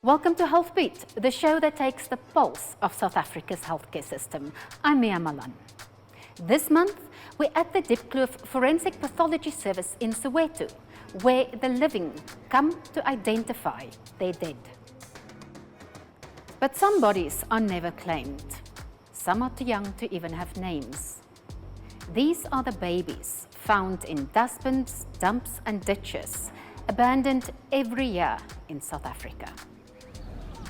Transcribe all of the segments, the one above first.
Welcome to Healthbeat, the show that takes the pulse of South Africa's healthcare system. I'm Mia Malan. This month, we're at the Diepkloof Forensic Pathology Service in Soweto, where the living come to identify their dead. But some bodies are never claimed. Some are too young to even have names. These are the babies found in dustbins, dumps and ditches, abandoned every year in South Africa.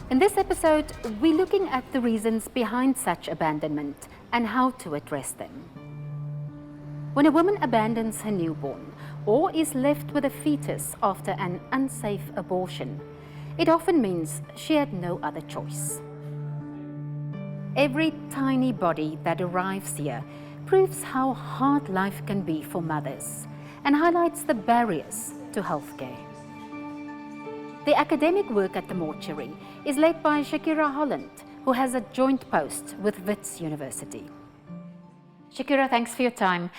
In this episode, we're looking at the reasons behind such abandonment and how to address them. When a woman abandons her newborn or is left with a fetus after an unsafe abortion, it often means she had no other choice. Every tiny body that arrives here proves how hard life can be for mothers and highlights the barriers to healthcare. The academic work at the mortuary is led by Shakira Holland, who has a joint post with Wits University. Shakira, thanks for your time.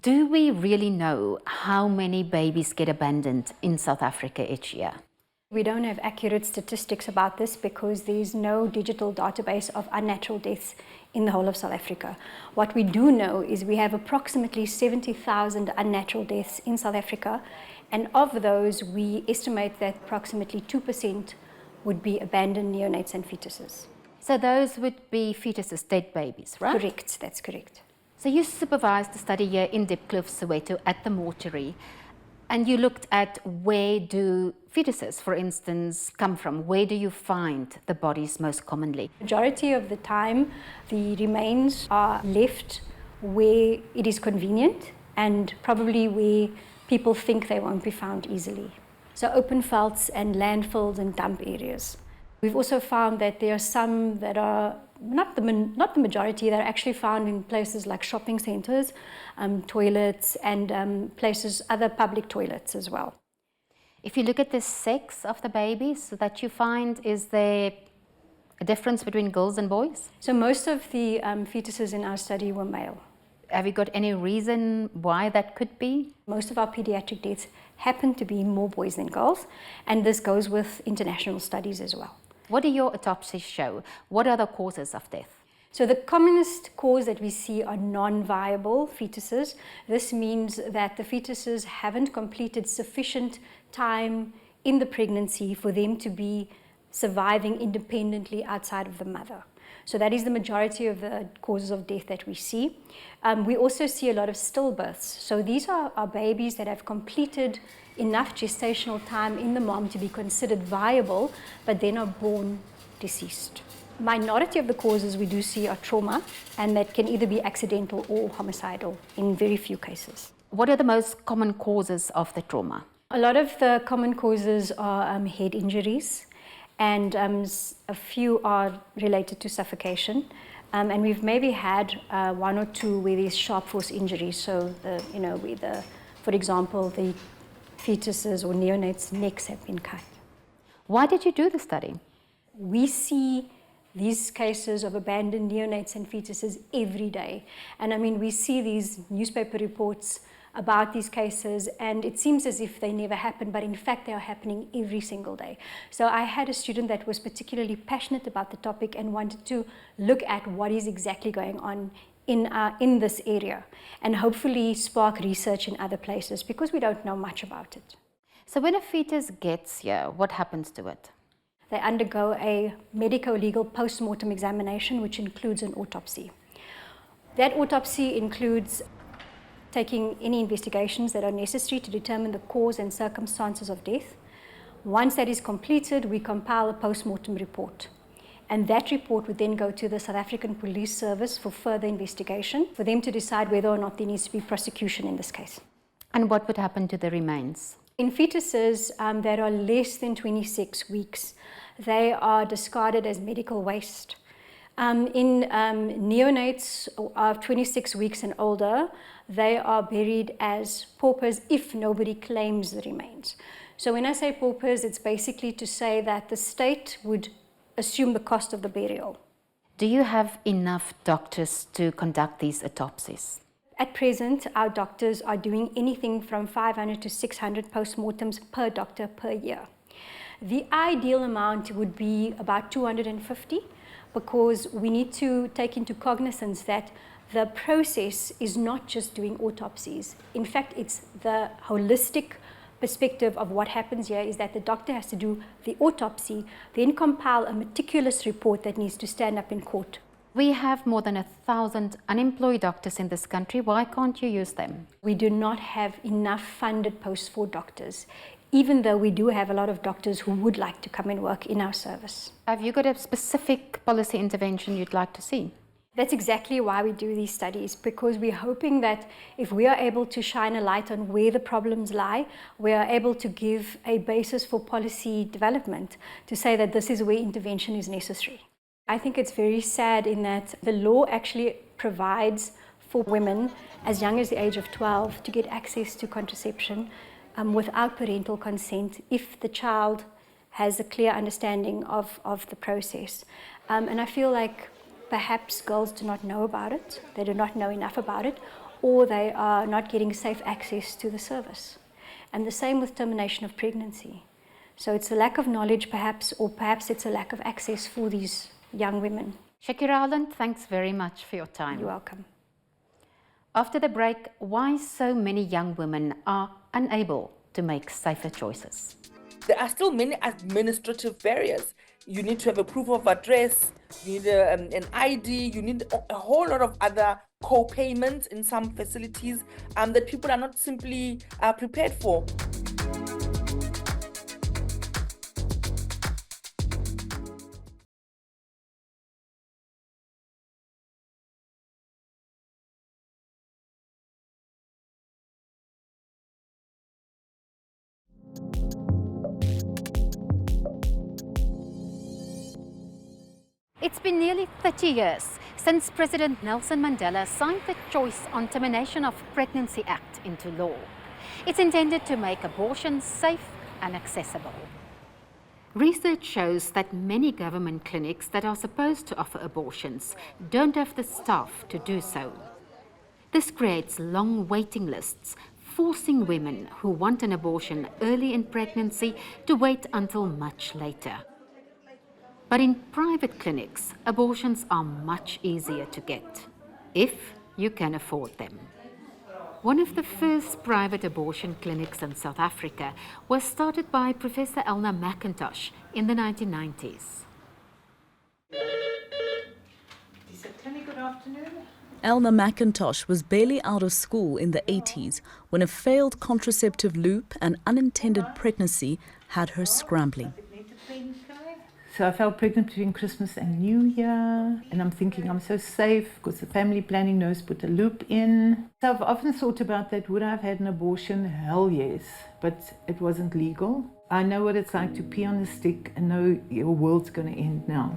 Do we really know how many babies get abandoned in South Africa each year? We don't have accurate statistics about this because there is no digital database of unnatural deaths in the whole of South Africa. What we do know is we have approximately 70,000 unnatural deaths in South Africa, and of those we estimate that approximately 2% would be abandoned neonates and fetuses. So those would be fetuses, dead babies, right? Correct, that's correct. So you supervised the study here in Diepkloof, Soweto at the mortuary, and you looked at where do fetuses, for instance, come from? Where do you find the bodies most commonly? Majority of the time, the remains are left where it is convenient and probably where people think they won't be found easily. So open velds and landfills and dump areas. We've also found that there are some that are not the majority, that are actually found in places like shopping centers, toilets and places, other public toilets as well. If you look at the sex of the babies that you find, is there a difference between girls and boys? So most of the fetuses in our study were male. Have you got any reason why that could be? Most of our pediatric deaths happen to be more boys than girls, and this goes with international studies as well. What do your autopsies show? What are the causes of death? So the commonest cause that we see are non-viable fetuses. This means that the fetuses haven't completed sufficient time in the pregnancy for them to be surviving independently outside of the mother. So that is the majority of the causes of death that we see. We also see a lot of stillbirths. So these are babies that have completed enough gestational time in the mom to be considered viable, but then are born deceased. Minority of the causes we do see are trauma, and that can either be accidental or homicidal in very few cases. What are the most common causes of the trauma? A lot of the common causes are head injuries, and a few are related to suffocation. And we've maybe had one or two where there's sharp force injuries. So, for example, the fetuses or neonates' necks have been cut. Why did you do the study? We see these cases of abandoned neonates and fetuses every day. And I mean, we see these newspaper reports about these cases, and it seems as if they never happen, but in fact they are happening every single day. So I had a student that was particularly passionate about the topic and wanted to look at what is exactly going on in this area, and hopefully spark research in other places, because we don't know much about it. So when a fetus gets here, what happens to it? They undergo a medico-legal post-mortem examination, which includes an autopsy. That autopsy includes taking any investigations that are necessary to determine the cause and circumstances of death. Once that is completed, we compile a post-mortem report. And that report would then go to the South African Police Service for further investigation, for them to decide whether or not there needs to be prosecution in this case. And what would happen to the remains? In fetuses that are less than 26 weeks, they are discarded as medical waste. In neonates of 26 weeks and older, they are buried as paupers if nobody claims the remains. So when I say paupers, it's basically to say that the state would assume the cost of the burial. Do you have enough doctors to conduct these autopsies? At present, our doctors are doing anything from 500 to 600 postmortems per doctor per year. The ideal amount would be about 250, because we need to take into cognizance that the process is not just doing autopsies. In fact, it's the holistic perspective of what happens here is that the doctor has to do the autopsy, then compile a meticulous report that needs to stand up in court. We have more than 1,000 unemployed doctors in this country. Why can't you use them? We do not have enough funded posts for doctors, even though we do have a lot of doctors who would like to come and work in our service. Have you got a specific policy intervention you'd like to see? That's exactly why we do these studies, because we're hoping that if we are able to shine a light on where the problems lie, we are able to give a basis for policy development to say that this is where intervention is necessary. I think it's very sad in that the law actually provides for women as young as the age of 12 to get access to contraception without parental consent if the child has a clear understanding of the process. And I feel like perhaps girls do not know about it, they do not know enough about it, or they are not getting safe access to the service. And the same with termination of pregnancy. So it's a lack of knowledge perhaps, or perhaps it's a lack of access for these young women. Shakira Holland, thanks very much for your time. You're welcome. After the break, why so many young women are unable to make safer choices. There are still many administrative barriers. You need to have a proof of address, you need an ID, you need a whole lot of other co-payments in some facilities that people are not simply prepared for. It's been nearly 30 years since President Nelson Mandela signed the Choice on Termination of Pregnancy Act into law. It's intended to make abortion safe and accessible. Research shows that many government clinics that are supposed to offer abortions don't have the staff to do so. This creates long waiting lists, forcing women who want an abortion early in pregnancy to wait until much later. But in private clinics, abortions are much easier to get, if you can afford them. One of the first private abortion clinics in South Africa was started by Professor Elna McIntosh in the 1990s. Good afternoon. Elna McIntosh was barely out of school in the 80s when a failed contraceptive loop and unintended pregnancy had her scrambling. So I fell pregnant between Christmas and New Year, and I'm thinking I'm so safe because the family planning nurse put a loop in. So I've often thought about that. Would I have had an abortion? Hell yes, but it wasn't legal. I know what it's like to pee on a stick and know your world's going to end now.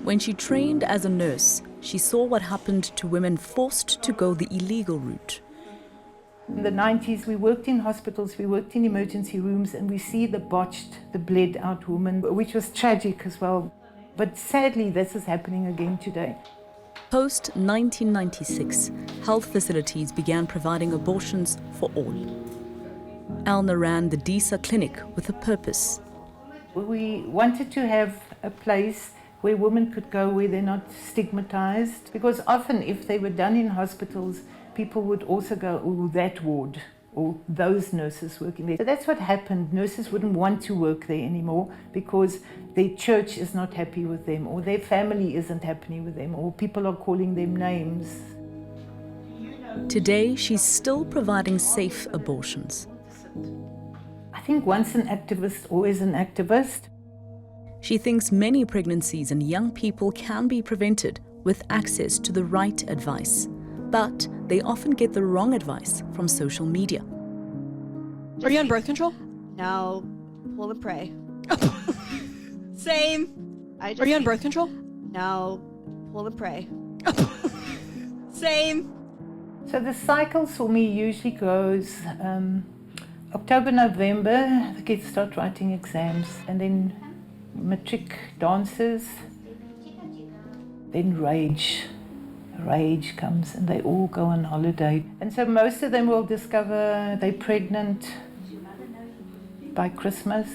When she trained as a nurse, she saw what happened to women forced to go the illegal route. In the 90s, we worked in hospitals, we worked in emergency rooms, and we see the botched, the bled out woman, which was tragic as well. But sadly, this is happening again today. Post-1996, health facilities began providing abortions for all. Elna ran the DISA clinic with a purpose. We wanted to have a place where women could go where they're not stigmatized, because often if they were done in hospitals, people would also go, oh, that ward, or those nurses working there. So that's what happened. Nurses wouldn't want to work there anymore because their church is not happy with them, or their family isn't happy with them, or people are calling them names. Today, she's still providing safe abortions. I think once an activist, always an activist. She thinks many pregnancies and young people can be prevented with access to the right advice. But they often get the wrong advice from social media. Are you on birth control? No. Pull and pray. Same. Are you on birth control? No. Pull and pray. Same. So the cycle for me usually goes October, November, the kids start writing exams, and then matric dances, then rage comes and they all go on holiday. And so most of them will discover they're pregnant by Christmas,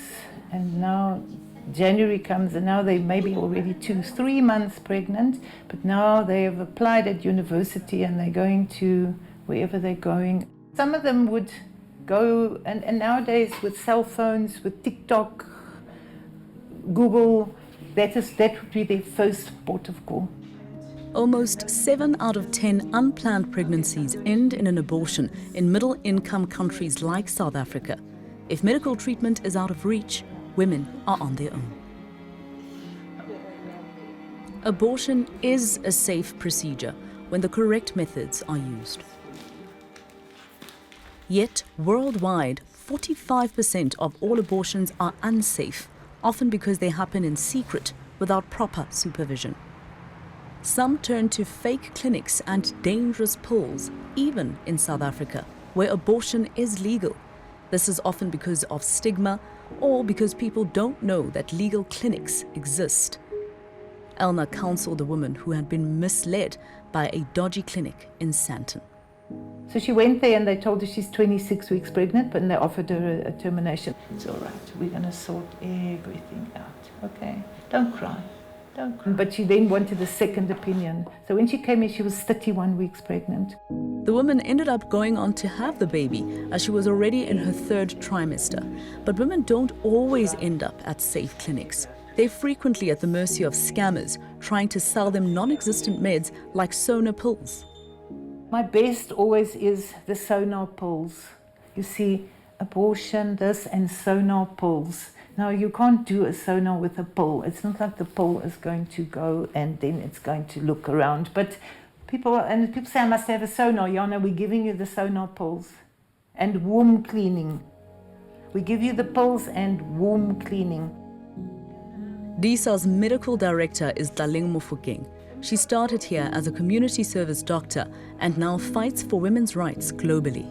And now January comes and now they may be already 2-3 months pregnant, but now they have applied at university and they're going to wherever they're going. Some of them would go, and nowadays with cell phones, with TikTok, Google, that would be their first port of call. Almost 7 out of 10 unplanned pregnancies end in an abortion in middle-income countries like South Africa. If medical treatment is out of reach, women are on their own. Abortion is a safe procedure when the correct methods are used. Yet, worldwide, 45% of all abortions are unsafe, often because they happen in secret without proper supervision. Some turn to fake clinics and dangerous pills, even in South Africa, where abortion is legal. This is often because of stigma or because people don't know that legal clinics exist. Elna counseled a woman who had been misled by a dodgy clinic in Sandton. So she went there and they told her she's 26 weeks pregnant, but they offered her a termination. It's all right, we're going to sort everything out, okay? Don't cry, don't cry. But she then wanted a second opinion. So when she came here, she was 31 weeks pregnant. The woman ended up going on to have the baby as she was already in her 3rd trimester. But women don't always end up at safe clinics. They're frequently at the mercy of scammers trying to sell them non-existent meds like Sona pills. My best always is the Sonar pills. You see, abortion, this, and Sonar pills. Now, you can't do a Sonar with a pill. It's not like the pill is going to go and then it's going to look around. But people say, I must have a Sonar. Jana, we're giving you the Sonar pills. And womb cleaning. We give you the pills and womb cleaning. DISA's medical director is Tlaleng Mofokeng. She started here as a community service doctor and now fights for women's rights globally.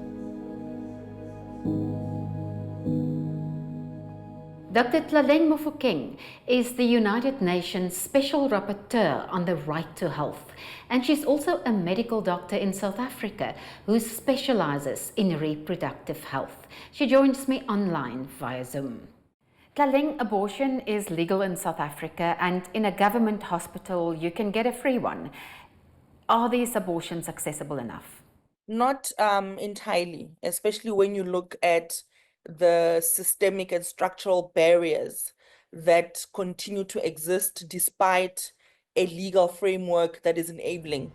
Dr. Tlaleng Mofokeng is the United Nations Special Rapporteur on the Right to Health, and she's also a medical doctor in South Africa who specializes in reproductive health. She joins me online via Zoom. Tlaleng, abortion is legal in South Africa, and in a government hospital you can get a free one. Are these abortions accessible enough? Not entirely, especially when you look at the systemic and structural barriers that continue to exist despite a legal framework that is enabling.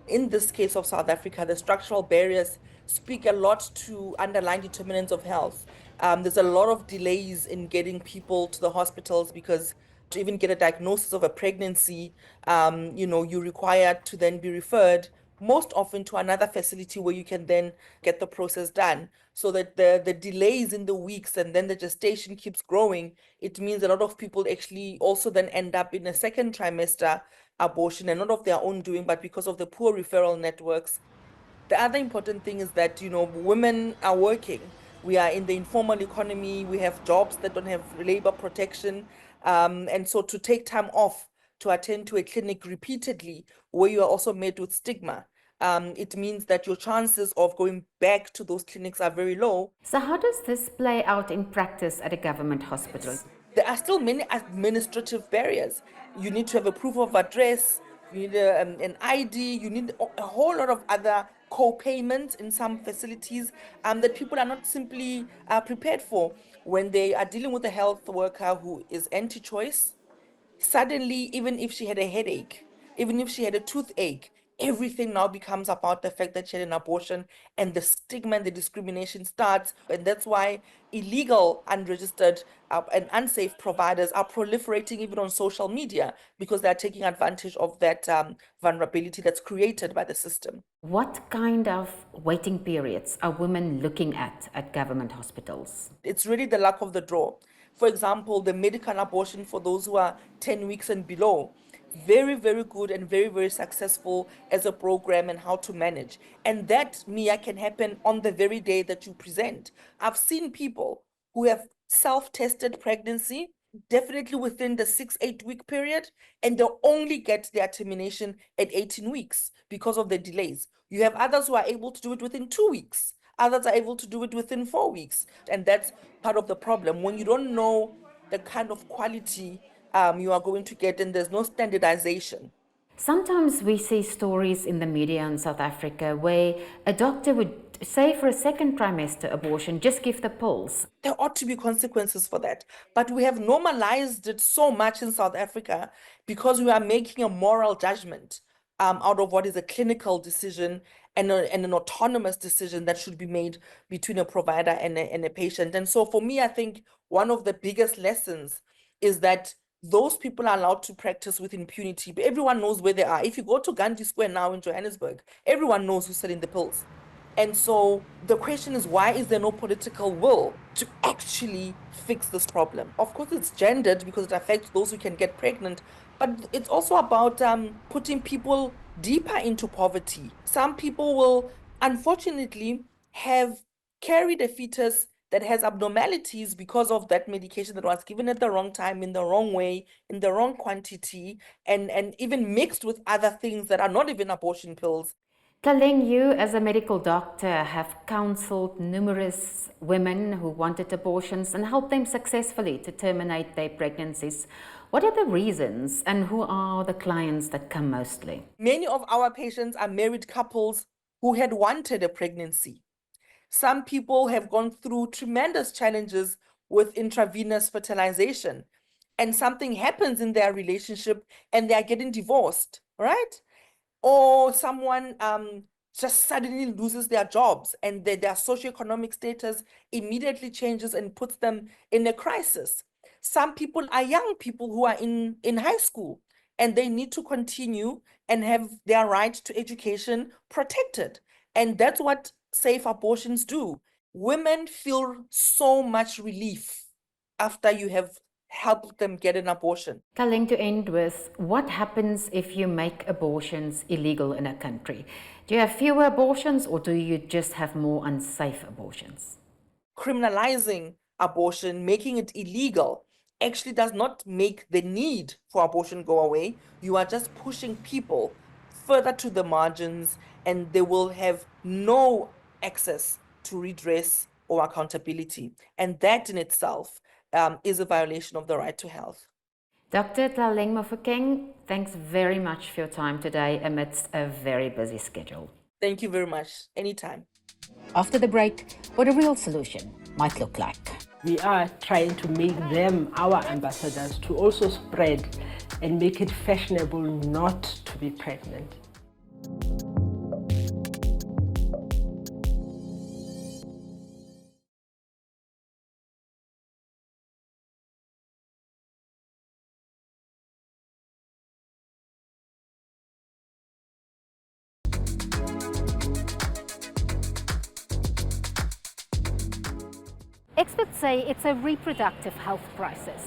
In this case of South Africa, the structural barriers speak a lot to underlying determinants of health. There's a lot of delays in getting people to the hospitals because to even get a diagnosis of a pregnancy, you require to then be referred most often to another facility where you can then get the process done. So that the delays in the weeks and then the gestation keeps growing, it means a lot of people actually also then end up in a 2nd trimester abortion, and not of their own doing, but because of the poor referral networks. The other important thing is that, women are working. We are in the informal economy. We have jobs that don't have labor protection. And so to take time off to attend to a clinic repeatedly where you are also met with stigma, it means that your chances of going back to those clinics are very low. So how does this play out in practice at a government hospital? There are still many administrative barriers. You need to have a proof of address, you need an ID, you need a whole lot of other co-payments in some facilities that people are not simply prepared for. When they are dealing with a health worker who is anti-choice, suddenly, even if she had a headache, even if she had a toothache, everything now becomes about the fact that she had an abortion, and the stigma and the discrimination starts. And that's why illegal, unregistered, and unsafe providers are proliferating even on social media, because they're taking advantage of that vulnerability that's created by the system. What kind of waiting periods are women looking at government hospitals? It's really the luck of the draw. For example, the medical abortion for those who are 10 weeks and below, very, very good and very, very successful as a program and how to manage. And that, Mia, can happen on the very day that you present. I've seen people who have self-tested pregnancy, definitely within the 6-8 week period, and they'll only get their termination at 18 weeks because of the delays. You have others who are able to do it within 2 weeks. Others are able to do it within 4 weeks. And that's part of the problem. When you don't know the kind of quality you are going to get, and there's no standardization. Sometimes we see stories in the media in South Africa where a doctor would say for a second trimester abortion, just give the pills. There ought to be consequences for that. But we have normalized it so much in South Africa because we are making a moral judgment out of what is a clinical decision and an autonomous decision that should be made between a provider and a patient. And so for me, I think one of the biggest lessons is that those people are allowed to practice with impunity, but everyone knows where they are. If you go to Gandhi Square now in Johannesburg, everyone knows who's selling the pills. And so the question is, why is there no political will to actually fix this problem? Of course, it's gendered because it affects those who can get pregnant, but it's also about putting people deeper into poverty. Some people will, unfortunately, have carried a fetus that has abnormalities because of that medication that was given at the wrong time, in the wrong way, in the wrong quantity, and even mixed with other things that are not even abortion pills. Tlaleng, you as a medical doctor have counseled numerous women who wanted abortions and helped them successfully to terminate their pregnancies. What are the reasons and who are the clients that come mostly? Many of our patients are married couples who had wanted a pregnancy. Some people have gone through tremendous challenges with intravenous fertilization, and something happens in their relationship and they are getting divorced, right? Or someone just suddenly loses their jobs and their socioeconomic status immediately changes and puts them in a crisis. Some people are young people who are in high school and they need to continue and have their right to education protected. And that's what safe abortions do. Women feel so much relief after you have helped them get an abortion. Tlaleng, to end with, what happens if you make abortions illegal in a country? Do you have fewer abortions or do you just have more unsafe abortions? Criminalizing abortion, making it illegal, actually does not make the need for abortion go away. You are just pushing people further to the margins and they will have no access to redress or accountability. And that in itself is a violation of the right to health. Dr. Tlaleng Mofokeng, thanks very much for your time today amidst a very busy schedule. Thank you very much. Anytime. After the break, what a real solution might look like. We are trying to make them our ambassadors to also spread and make it fashionable not to be pregnant. Experts say it's a reproductive health crisis.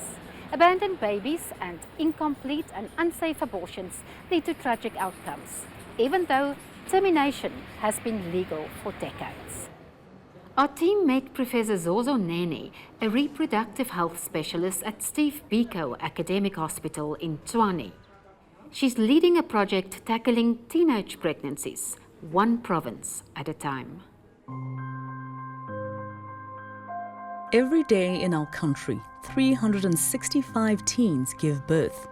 Abandoned babies and incomplete and unsafe abortions lead to tragic outcomes, even though termination has been legal for decades. Our team met Professor Zozo Nene, a reproductive health specialist at Steve Biko Academic Hospital in Tshwane. She's leading a project tackling teenage pregnancies, one province at a time. Every day in our country, 365 teens give birth.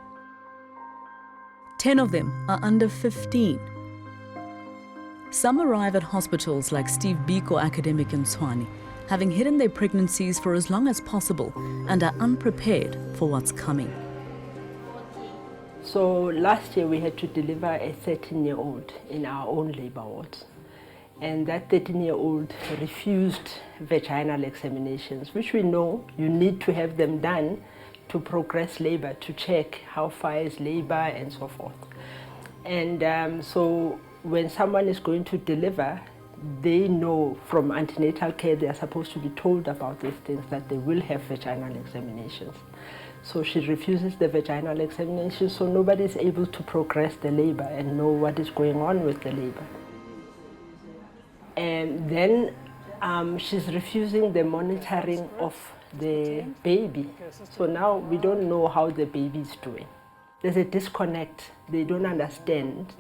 10 of them are under 15. Some arrive at hospitals like Steve Biko Academic in Tshwane, having hidden their pregnancies for as long as possible and are unprepared for what's coming. So last year we had to deliver a 13-year-old in our own labor ward. And that 13-year-old refused vaginal examinations, which we know you need to have them done to progress labor, to check how far is labor and so forth. And so when someone is going to deliver, they know from antenatal care they are supposed to be told about these things, that they will have vaginal examinations. So she refuses the vaginal examination, so nobody is able to progress the labor and know what is going on with the labor. And then she's refusing the monitoring of the baby. So now we don't know how the baby is doing. There's a disconnect. They don't understand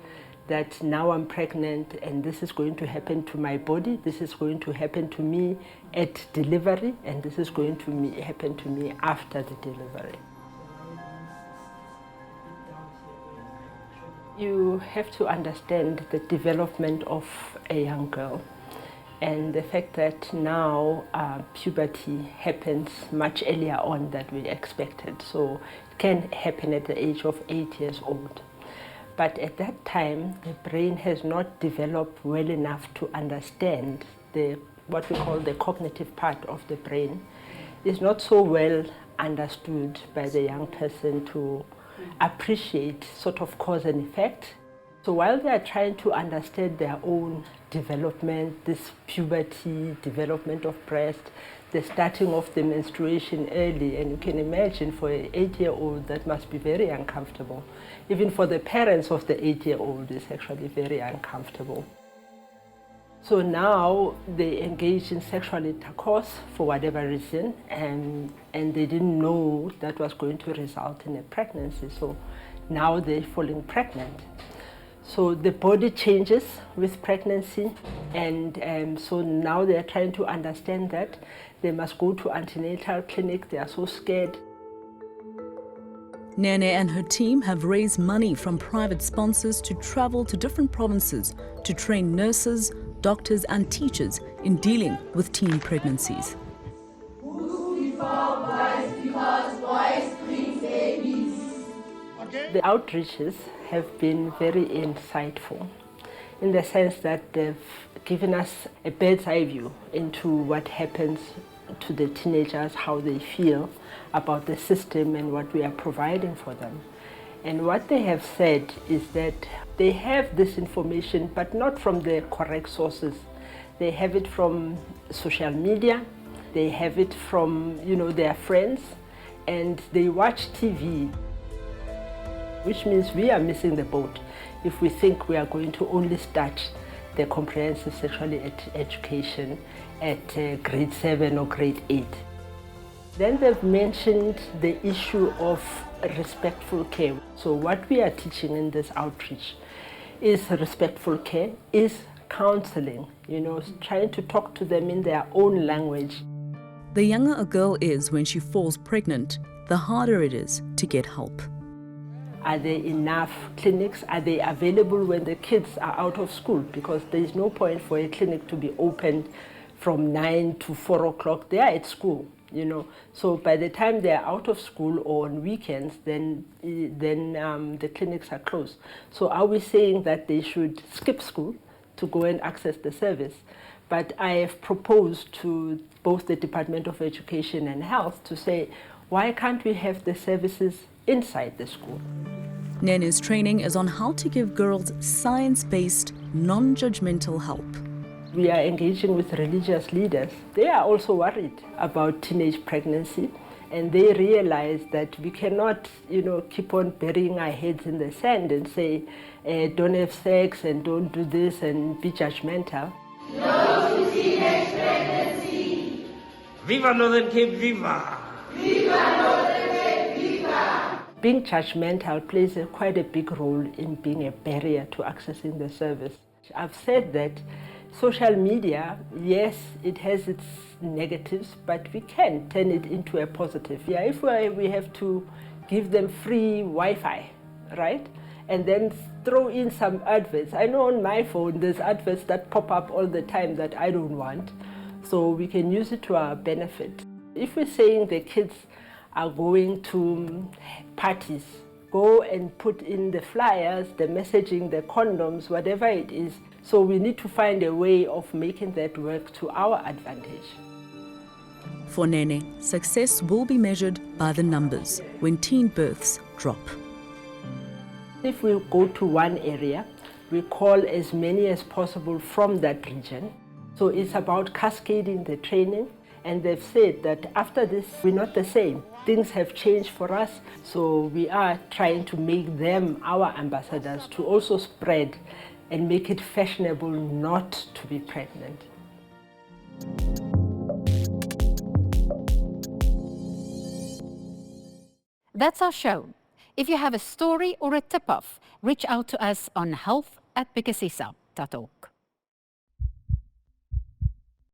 that now I'm pregnant and this is going to happen to my body, this is going to happen to me at delivery, and this is going to happen to me after the delivery. You have to understand the development of a young girl and the fact that now puberty happens much earlier on than we expected. So it can happen at the age of 8 years old. But at that time, the brain has not developed well enough to understand what we call the cognitive part of the brain. It's not so well understood by the young person to appreciate sort of cause and effect. So while they are trying to understand their own development, this puberty, development of breast, the starting of the menstruation early, and you can imagine for an 8-year-old that must be very uncomfortable. Even for the parents of the 8-year-old, it's actually very uncomfortable. So now they engage in sexual intercourse for whatever reason, and they didn't know that was going to result in a pregnancy. So now they're falling pregnant. So the body changes with pregnancy, and so now they're trying to understand that. They must go to antenatal clinic. They are so scared. Nene and her team have raised money from private sponsors to travel to different provinces to train nurses, doctors and teachers in dealing with teen pregnancies. The outreaches have been very insightful in the sense that they've given us a bird's eye view into what happens to the teenagers, how they feel about the system and what we are providing for them. And what they have said is that they have this information, but not from the correct sources. They have it from social media, they have it from, their friends, and they watch TV, which means we are missing the boat if we think we are going to only start the comprehensive sexual education at grade 7 or grade 8. Then they've mentioned the issue of respectful care. So what we are teaching in this outreach is respectful care, is counseling, trying to talk to them in their own language. The younger a girl is when she falls pregnant, the harder it is to get help. Are there enough clinics? Are they available when the kids are out of school? Because there is no point for a clinic to be opened from 9 to 4 o'clock. They are at school, So by the time they are out of school or on weekends, then the clinics are closed. So are we saying that they should skip school to go and access the service? But I have proposed to both the Department of Education and Health to say, why can't we have the services inside the school? Nene's training is on how to give girls science-based, non-judgmental help. We are engaging with religious leaders. They are also worried about teenage pregnancy, and they realize that we cannot, keep on burying our heads in the sand and say, don't have sex and don't do this and be judgmental. No to teenage pregnancy. Viva Northern Cape, viva! Viva Northern Cape, viva! Being judgmental plays quite a big role in being a barrier to accessing the service. I've said that social media, yes, it has its negatives, but we can turn it into a positive. Yeah, if we have to give them free Wi-Fi, right? And then throw in some adverts. I know on my phone there's adverts that pop up all the time that I don't want, so we can use it to our benefit. If we're saying the kids are going to parties, go and put in the flyers, the messaging, the condoms, whatever it is. So we need to find a way of making that work to our advantage. For Nene, success will be measured by the numbers when teen births drop. If we go to one area, we call as many as possible from that region. So it's about cascading the training. And they've said that after this, we're not the same. Things have changed for us, so we are trying to make them our ambassadors to also spread and make it fashionable not to be pregnant. That's our show. If you have a story or a tip-off, reach out to us on health at bikisisa.org.